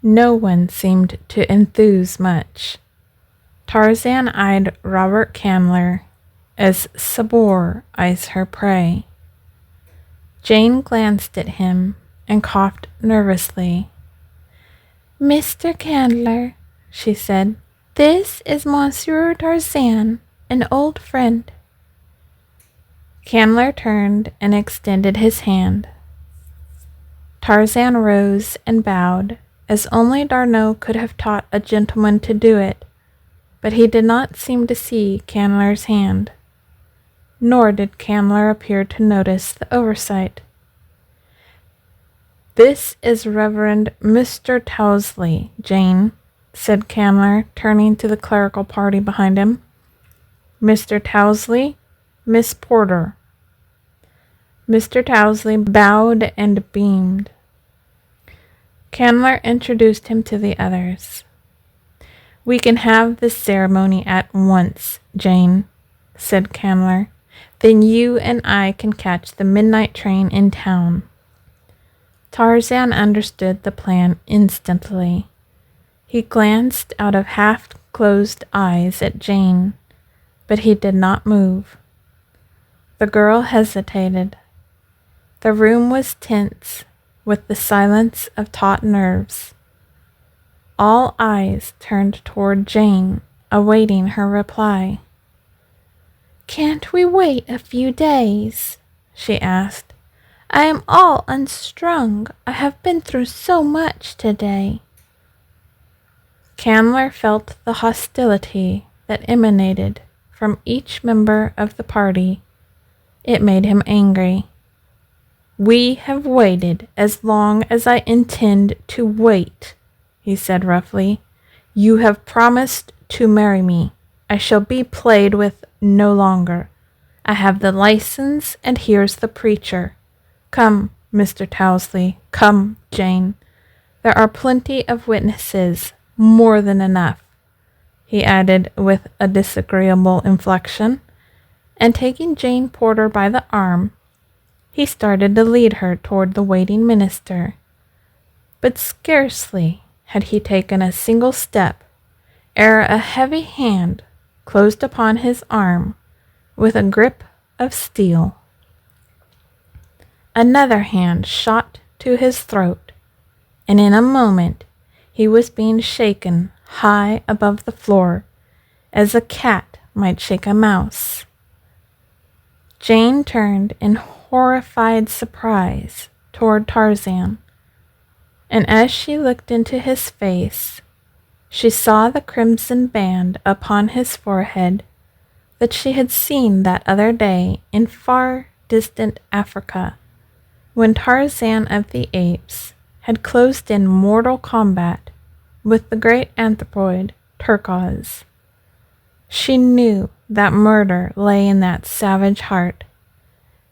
No one seemed to enthuse much. Tarzan eyed Robert Candler as Sabor eyes her prey. Jane glanced at him and coughed nervously. "Mr. Candler," she said, "this is Monsieur Tarzan, an old friend." Candler turned and extended his hand. Tarzan rose and bowed, as only D'Arnot could have taught a gentleman to do it, but he did not seem to see Candler's hand, nor did Candler appear to notice the oversight. "This is Reverend Mr. Tousley, Jane," said Candler, turning to the clerical party behind him. "Mr. Tousley, Miss Porter." Mr. Tousley bowed and beamed. Candler introduced him to the others. "We can have this ceremony at once, Jane," said Candler. "Then you and I can catch the midnight train in town." Tarzan understood the plan instantly. He glanced out of half-closed eyes at Jane, but he did not move. The girl hesitated. The room was tense with the silence of taut nerves. All eyes turned toward Jane, awaiting her reply. "Can't we wait a few days?" she asked. "I am all unstrung. I have been through so much today." Candler felt the hostility that emanated from each member of the party. It made him angry. "We have waited as long as I intend to wait," he said roughly. "You have promised to marry me. I shall be played with no longer. I have the license, and here's the preacher. Come, Mr. Tousley, come, Jane. There are plenty of witnesses, more than enough," he added with a disagreeable inflection, and taking Jane Porter by the arm, he started to lead her toward the waiting minister. But scarcely had he taken a single step ere a heavy hand closed upon his arm with a grip of steel. Another hand shot to his throat, and in a moment he was being shaken high above the floor, as a cat might shake a mouse. Jane turned in horrified surprise toward Tarzan, and as she looked into his face, she saw the crimson band upon his forehead that she had seen that other day in far distant Africa, when Tarzan of the Apes had closed in mortal combat with the great anthropoid Turquoise. She knew that murder lay in that savage heart,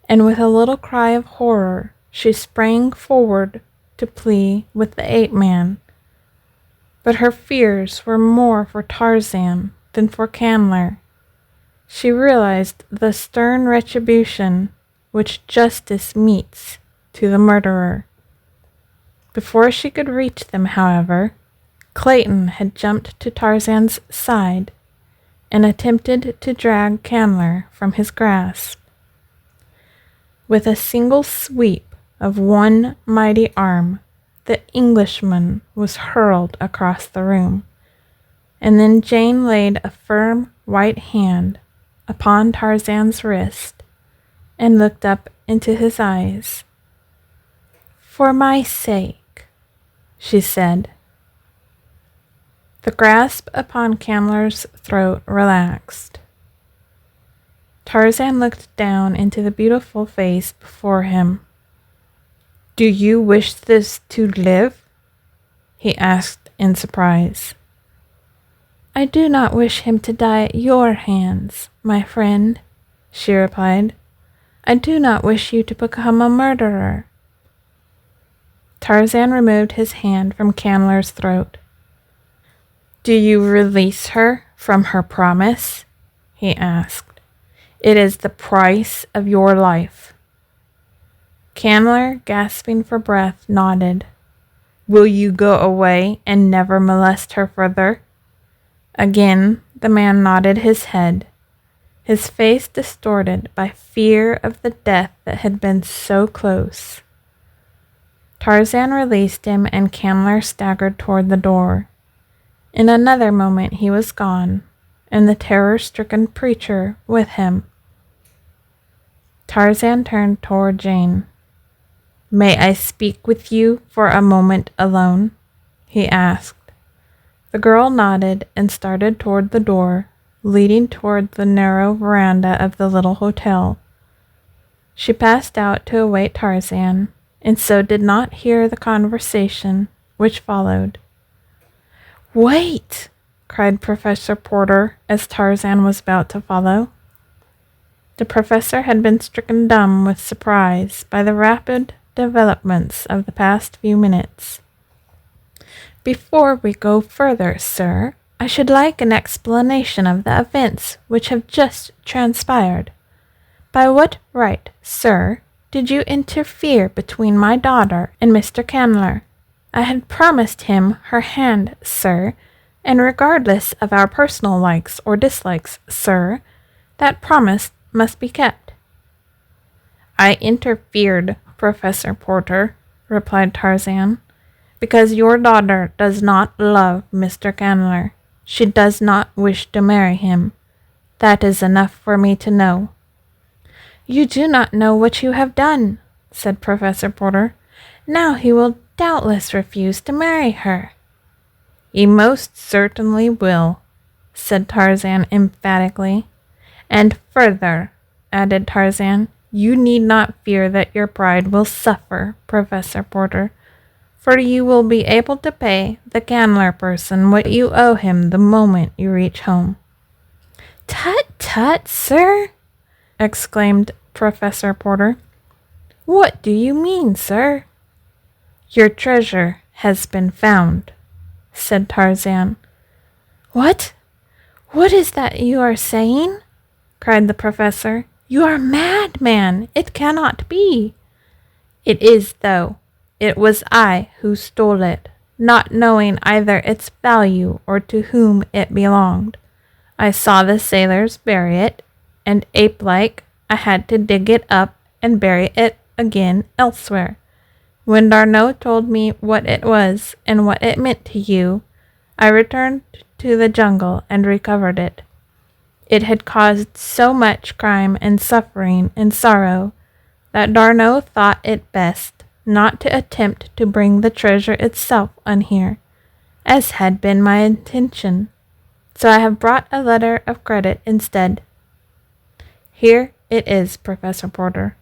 and with a little cry of horror she sprang forward to plead with the ape-man. But her fears were more for Tarzan than for Candler. She realized the stern retribution which justice metes to the murderer. Before she could reach them, however, Clayton had jumped to Tarzan's side and attempted to drag Candler from his grasp. With a single sweep of one mighty arm, the Englishman was hurled across the room, and then Jane laid a firm white hand upon Tarzan's wrist and looked up into his eyes. "For my sake," she said. The grasp upon Candler's throat relaxed. Tarzan looked down into the beautiful face before him. "Do you wish this to live?" he asked in surprise. "I do not wish him to die at your hands, my friend," she replied. "I do not wish you to become a murderer." Tarzan removed his hand from Candler's throat. "Do you release her from her promise?" he asked. "It is the price of your life." Candler, gasping for breath, nodded. "Will you go away and never molest her further?" Again the man nodded his head, his face distorted by fear of the death that had been so close. Tarzan released him and Candler staggered toward the door. In another moment he was gone, and the terror-stricken preacher with him. Tarzan turned toward Jane. "May I speak with you for a moment alone?" he asked. The girl nodded and started toward the door, leading toward the narrow veranda of the little hotel. She passed out to await Tarzan, and so did not hear the conversation which followed. "Wait!" cried Professor Porter as Tarzan was about to follow. The professor had been stricken dumb with surprise by the rapid developments of the past few minutes. "Before we go further, sir, I should like an explanation of the events which have just transpired. By what right, sir, did you interfere between my daughter and Mr. Candler? I had promised him her hand, sir, and regardless of our personal likes or dislikes, sir, that promise must be kept." "I interfered, Professor Porter," replied Tarzan, "because your daughter does not love Mr. Candler. She does not wish to marry him. That is enough for me to know." "You do not know what you have done," said Professor Porter. "Now he will doubtless refuse to marry her." "He most certainly will," said Tarzan emphatically. "And further," added Tarzan, "you need not fear that your pride will suffer, Professor Porter, for you will be able to pay the Candler person what you owe him the moment you reach home." "Tut, tut, sir!" exclaimed Professor Porter. "What do you mean, sir?" "Your treasure has been found," said Tarzan. "What? What is that you are saying?" cried the professor. "You are mad, man! It cannot be." "It is, though. It was I who stole it, not knowing either its value or to whom it belonged. I saw the sailors bury it, and ape-like, I had to dig it up and bury it again elsewhere. When D'Arnot told me what it was and what it meant to you, I returned to the jungle and recovered it. It had caused so much crime and suffering and sorrow that D'Arnot thought it best not to attempt to bring the treasure itself on here, as had been my intention. So I have brought a letter of credit instead. Here it is, Professor Porter.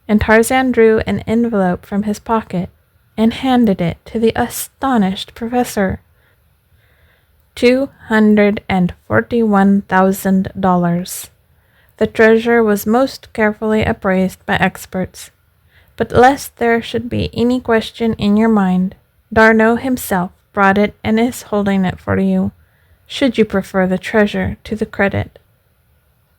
And Tarzan drew an envelope from his pocket and handed it to the astonished professor. $241,000. The treasure was most carefully appraised by experts. But lest there should be any question in your mind, D'Arnot himself brought it and is holding it for you, should you prefer the treasure to the credit.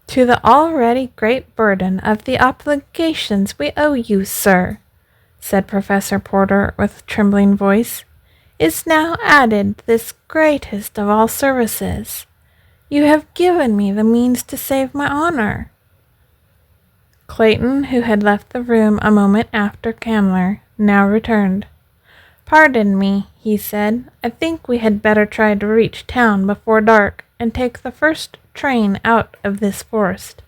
To the already great burden of the obligations we owe you, sir, said Professor Porter with trembling voice, is now added this greatest of all services. You have given me the means to save my honor. Clayton, who had left the room a moment after Candler, now returned. Pardon me, he said. I think we had better try to reach town before dark and take the first train out of this forest.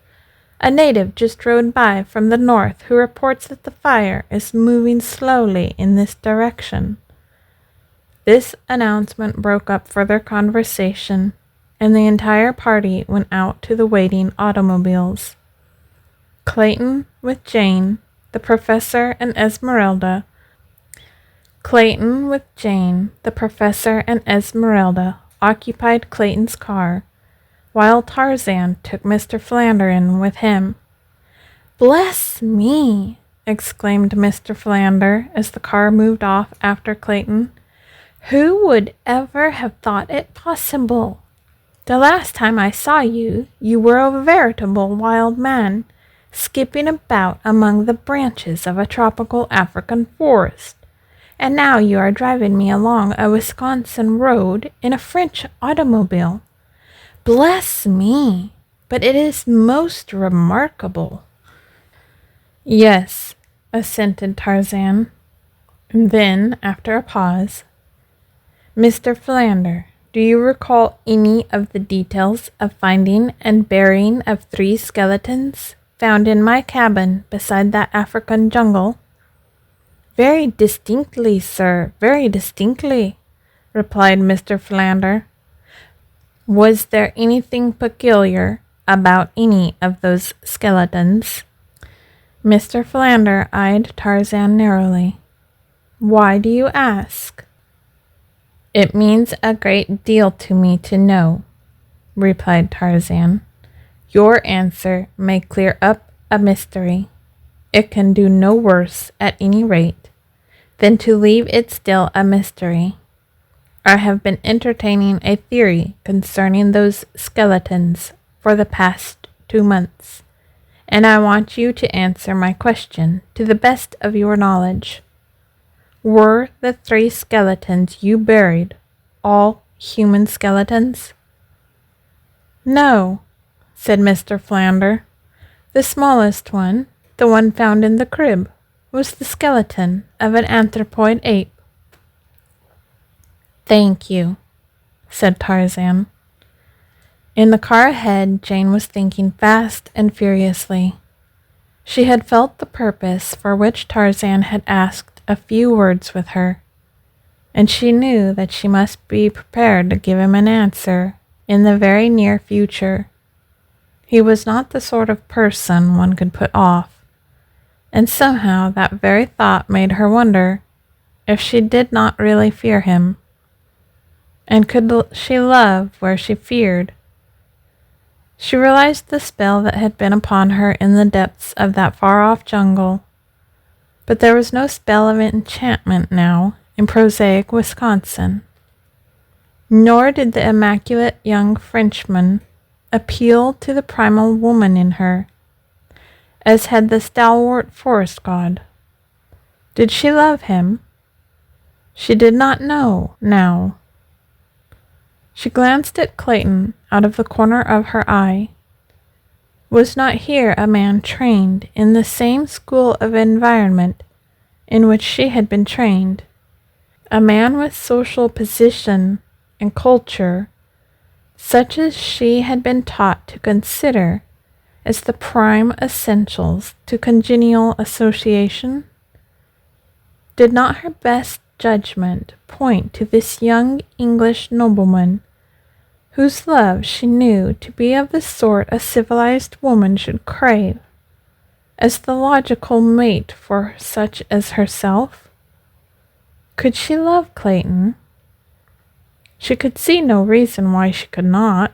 A native just rode by from the north who reports that the fire is moving slowly in this direction. This announcement broke up further conversation, and the entire party went out to the waiting automobiles. Clayton with Jane, the professor and Esmeralda. Clayton with Jane, the professor and Esmeralda occupied Clayton's car, while Tarzan took Mr. Flanderin with him. Bless me! Exclaimed Mr. Flander as the car moved off after Clayton. Who would ever have thought it possible? The last time I saw you, you were a veritable wild man, skipping about among the branches of a tropical African forest. And now you are driving me along a Wisconsin road in a French automobile. Bless me, but it is most remarkable. Yes, assented Tarzan. And then, after a pause, Mr. Flander, do you recall any of the details of finding and burying of 3 skeletons found in my cabin beside that African jungle? Very distinctly, sir, very distinctly, replied Mr. Flander. Was there anything peculiar about any of those skeletons? Mr. Flander eyed Tarzan narrowly. Why do you ask? It means a great deal to me to know, replied Tarzan. Your answer may clear up a mystery. It can do no worse, at any rate, than to leave it still a mystery. I have been entertaining a theory concerning those skeletons for the past 2 months, and I want you to answer my question to the best of your knowledge. Were the 3 skeletons you buried all human skeletons? No, said Mr. Flander. The smallest one, the one found in the crib, was the skeleton of an anthropoid ape. Thank you, said Tarzan. In the car ahead, Jane was thinking fast and furiously. She had felt the purpose for which Tarzan had asked a few words with her, and she knew that she must be prepared to give him an answer in the very near future. He was not the sort of person one could put off, and somehow that very thought made her wonder if she did not really fear him. And could she love where she feared? She realized the spell that had been upon her in the depths of that far-off jungle, but there was no spell of enchantment now in prosaic Wisconsin. Nor did the immaculate young Frenchman appeal to the primal woman in her, as had the stalwart forest god. Did she love him? She did not know now. She glanced at Clayton out of the corner of her eye. Was not here a man trained in the same school of environment in which she had been trained, a man with social position and culture such as she had been taught to consider as the prime essentials to congenial association? Did not her best judgment point to this young English nobleman, whose love she knew to be of the sort a civilized woman should crave, as the logical mate for such as herself? Could she love Clayton? She could see no reason why she could not.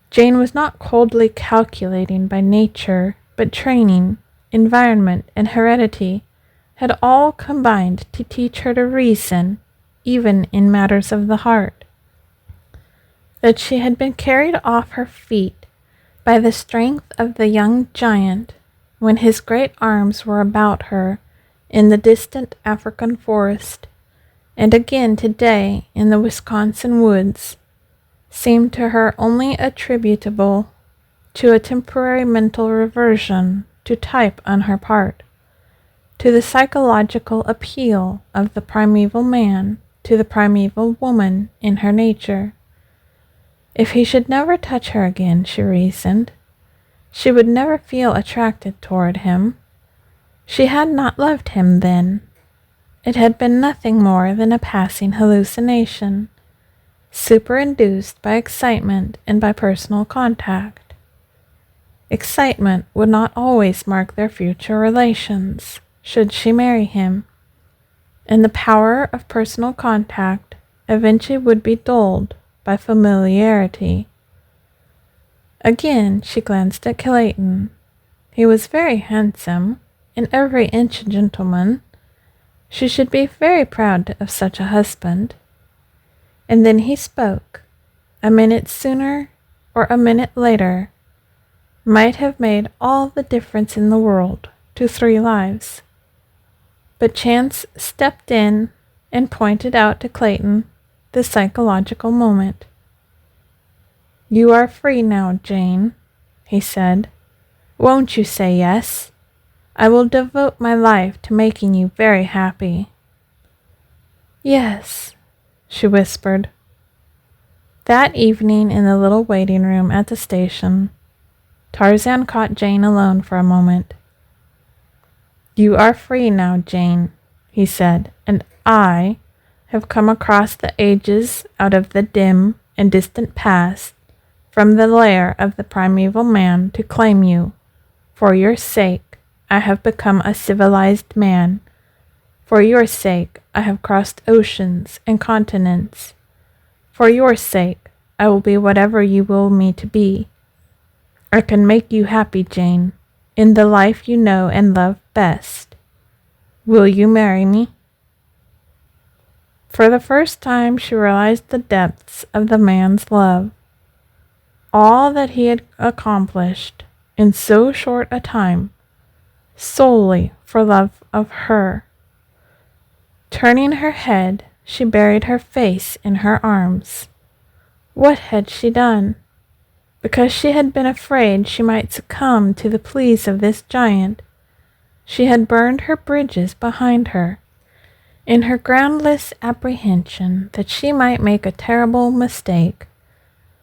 Jane was not coldly calculating by nature, but training, environment, and heredity had all combined to teach her to reason, even in matters of the heart. That she had been carried off her feet by the strength of the young giant when his great arms were about her in the distant African forest, and again today in the Wisconsin woods, seemed to her only attributable to a temporary mental reversion to type on her part, to the psychological appeal of the primeval man to the primeval woman in her nature. If he should never touch her again, she reasoned, she would never feel attracted toward him. She had not loved him then. It had been nothing more than a passing hallucination, superinduced by excitement and by personal contact. Excitement would not always mark their future relations, should she marry him, and the power of personal contact eventually would be dulled by familiarity. Again she glanced at Clayton. He was very handsome, and every inch a gentleman. She should be very proud of such a husband. And then he spoke. A minute sooner or a minute later might have made all the difference in the world to 3 lives. But chance stepped in and pointed out to Clayton the psychological moment. "You are free now, Jane," he said. "Won't you say yes? I will devote my life to making you very happy." "Yes," she whispered. That evening in the little waiting room at the station, Tarzan caught Jane alone for a moment. "You are free now, Jane," he said, "and I have come across the ages out of the dim and distant past from the lair of the primeval man to claim you. For your sake, I have become a civilized man. For your sake, I have crossed oceans and continents. For your sake, I will be whatever you will me to be. I can make you happy, Jane, in the life you know and love best. Will you marry me?" For the first time she realized the depths of the man's love. All that he had accomplished in so short a time, solely for love of her. Turning her head, she buried her face in her arms. What had she done? Because she had been afraid she might succumb to the pleas of this giant, she had burned her bridges behind her, in her groundless apprehension that she might make a terrible mistake.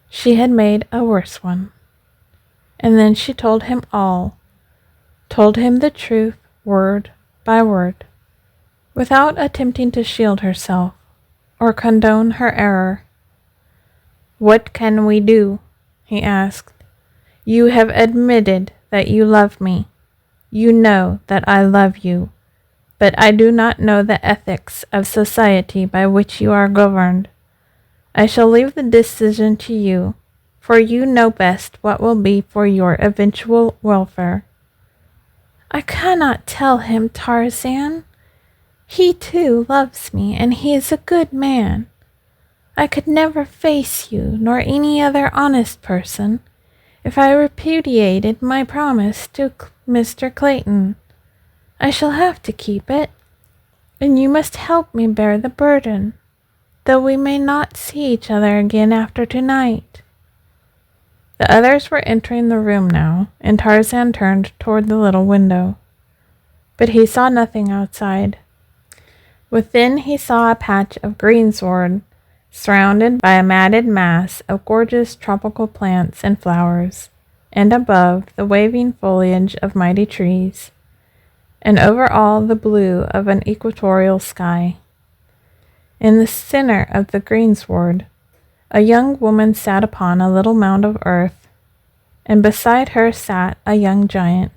She had made a worse one. And then she told him all, told him the truth word by word, without attempting to shield herself or condone her error. "What can we do?" he asked. "You have admitted that you love me. You know that I love you, but I do not know the ethics of society by which you are governed. I shall leave the decision to you, for you know best what will be for your eventual welfare." "I cannot tell him, Tarzan. He too loves me, and he is a good man. I could never face you nor any other honest person if I repudiated my promise to Mr. Clayton. I shall have to keep it, and you must help me bear the burden, though we may not see each other again after tonight." The others were entering the room now, and Tarzan turned toward the little window. But he saw nothing outside. Within he saw a patch of greensward, surrounded by a matted mass of gorgeous tropical plants and flowers, and above the waving foliage of mighty trees, and over all the blue of an equatorial sky. In the center of the greensward, a young woman sat upon a little mound of earth, and beside her sat a young giant.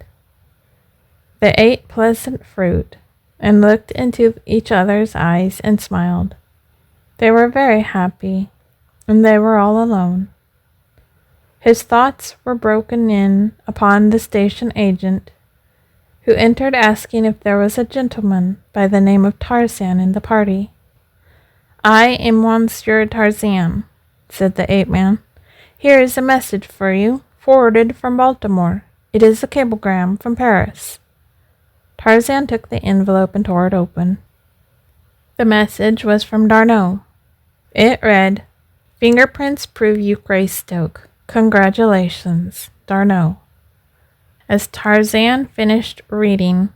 They ate pleasant fruit, and looked into each other's eyes and smiled. They were very happy, and they were all alone. His thoughts were broken in upon the station agent, who entered asking if there was a gentleman by the name of Tarzan in the party. "I am Monsieur Tarzan," said the ape-man. "Here is a message for you, forwarded from Baltimore. It is a cablegram from Paris." Tarzan took the envelope and tore it open. The message was from D'Arnaud. It read, "Fingerprints prove you Greystoke. Congratulations, D'Arnaud." As Tarzan finished reading,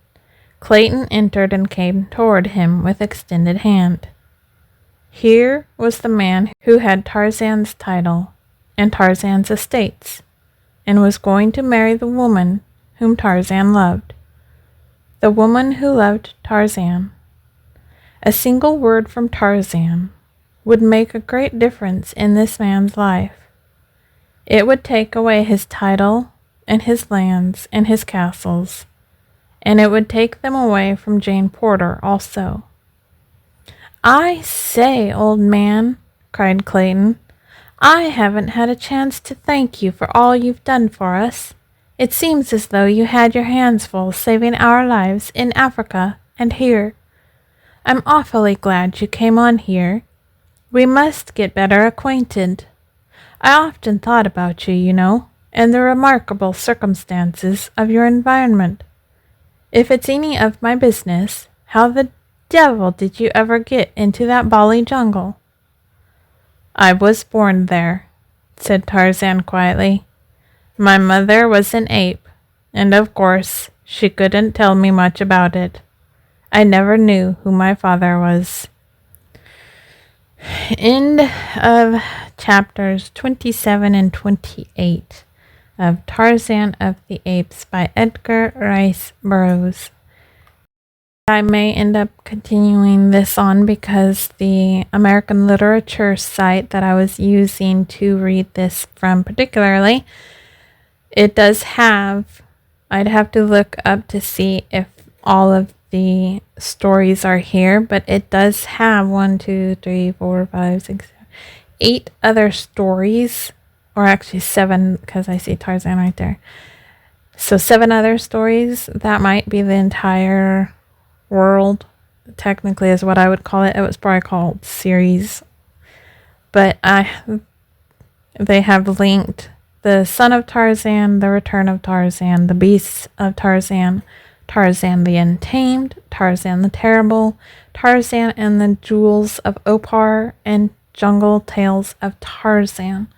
Clayton entered and came toward him with extended hand. Here was the man who had Tarzan's title and Tarzan's estates, and was going to marry the woman whom Tarzan loved. The woman who loved Tarzan. A single word from Tarzan would make a great difference in this man's life. It would take away his title and his lands and his castles, and it would take them away from Jane Porter also. "I say, old man," cried Clayton, "I haven't had a chance to thank you for all you've done for us. It seems as though you had your hands full saving our lives in Africa and here. I'm awfully glad you came on here. We must get better acquainted. I often thought about you, you know, and the remarkable circumstances of your environment. If it's any of my business, how the devil did you ever get into that bally jungle?" "I was born there," said Tarzan quietly. "My mother was an ape, and of course she couldn't tell me much about it. I never knew who my father was." End of chapters 27 and 28 of Tarzan of the Apes by Edgar Rice Burroughs. I may end up continuing this on because the American literature site that I was using to read this from particularly, it does have, I'd have to look up to see if all of the stories are here, but it does have 8 other stories, or actually 7, because I see Tarzan right there. So 7 other stories. That might be the entire world, technically, is what I would call it. It was probably called series, but they have linked the Son of Tarzan, The Return of Tarzan, The Beasts of Tarzan, Tarzan the Untamed, Tarzan the Terrible, Tarzan and the Jewels of Opar, and Jungle Tales of Tarzan.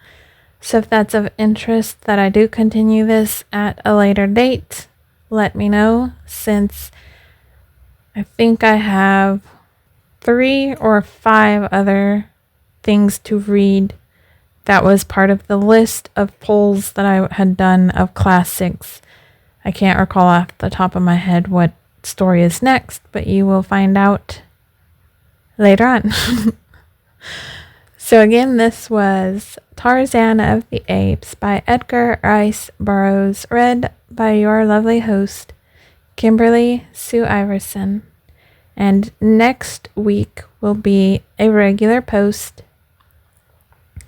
So if that's of interest that I do continue this at a later date, let me know, since I think I have 3 or 5 other things to read that was part of the list of polls that I had done of classics. I can't recall off the top of my head what story is next, but you will find out later on. So again, this was Tarzan of the Apes by Edgar Rice Burroughs, read by your lovely host, Kimberly Sue Iverson. And next week will be a regular post,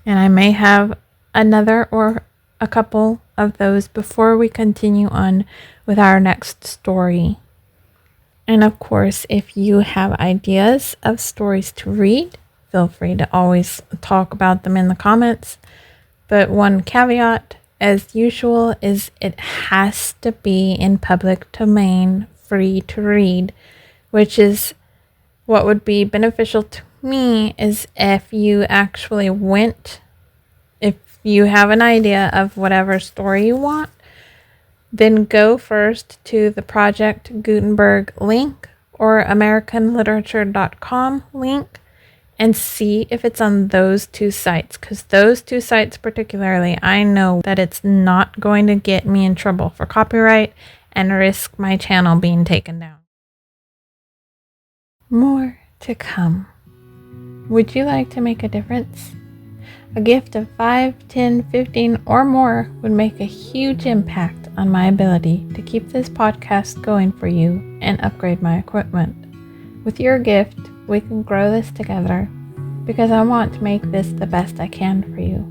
and I may have another or a couple of those before we continue on with our next story. And of course, if you have ideas of stories to read, feel free to always talk about them in the comments. But one caveat, as usual, is it has to be in public domain, free to read, which is what would be beneficial to me is if you actually went If you have an idea of whatever story you want, then go first to the Project Gutenberg link or AmericanLiterature.com link and see if it's on those two sites, because those two sites particularly, I know that it's not going to get me in trouble for copyright and risk my channel being taken down. More to come. Would you like to make a difference? A gift of 5, 10, 15, or more would make a huge impact on my ability to keep this podcast going for you and upgrade my equipment. With your gift, we can grow this together because I want to make this the best I can for you.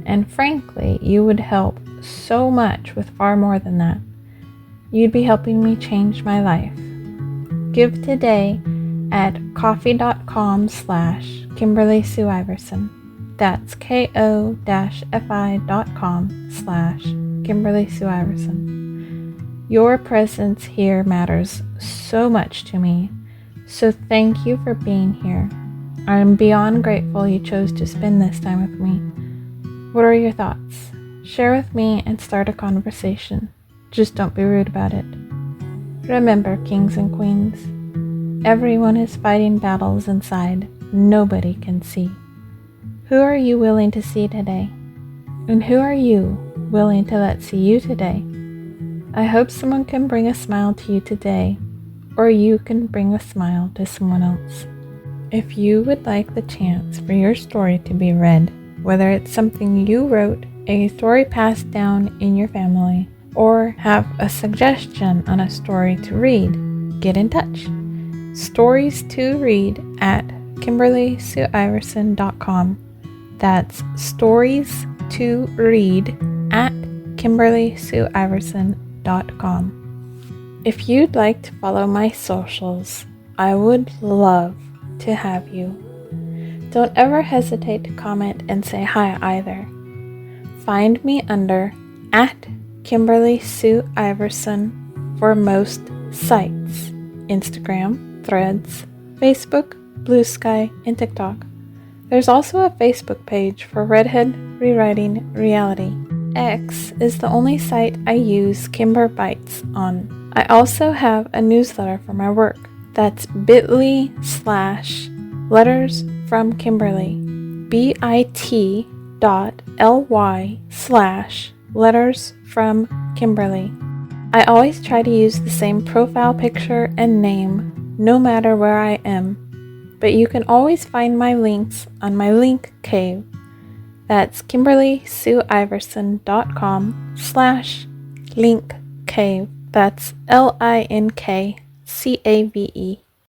And frankly, you would help so much with far more than that. You'd be helping me change my life. Give today at ko-fi.com/Kimberly Sue Iverson. That's ko-fi.com/Kimberly Sue Iverson. Your presence here matters so much to me, so thank you for being here. I am beyond grateful you chose to spend this time with me. What are your thoughts? Share with me and start a conversation. Just don't be rude about it. Remember, kings and queens, everyone is fighting battles inside nobody can see. Who are you willing to see today? And who are you willing to let see you today? I hope someone can bring a smile to you today, or you can bring a smile to someone else. If you would like the chance for your story to be read, whether it's something you wrote, a story passed down in your family, or have a suggestion on a story to read, get in touch. Stories to read at KimberlySueIverson.com. That's stories to read at KimberlySueIverson.com. If you'd like to follow my socials, I would love to have you. Don't ever hesitate to comment and say hi either. Find me under at Kimberly Sue Iverson for most sites: Instagram, Threads, Facebook, Blue Sky, and TikTok. There's also a Facebook page for Redhead Rewriting Reality. X is the only site I use Kimber Bites on. I also have a newsletter for my work. That's bit.ly/lettersfromkimberly. bit.ly/lettersfromkimberly. I always try to use the same profile picture and name no matter where I am, but you can always find my links on my link cave. That's KimberlySueIverson.com/link cave. That's LINKCAVE.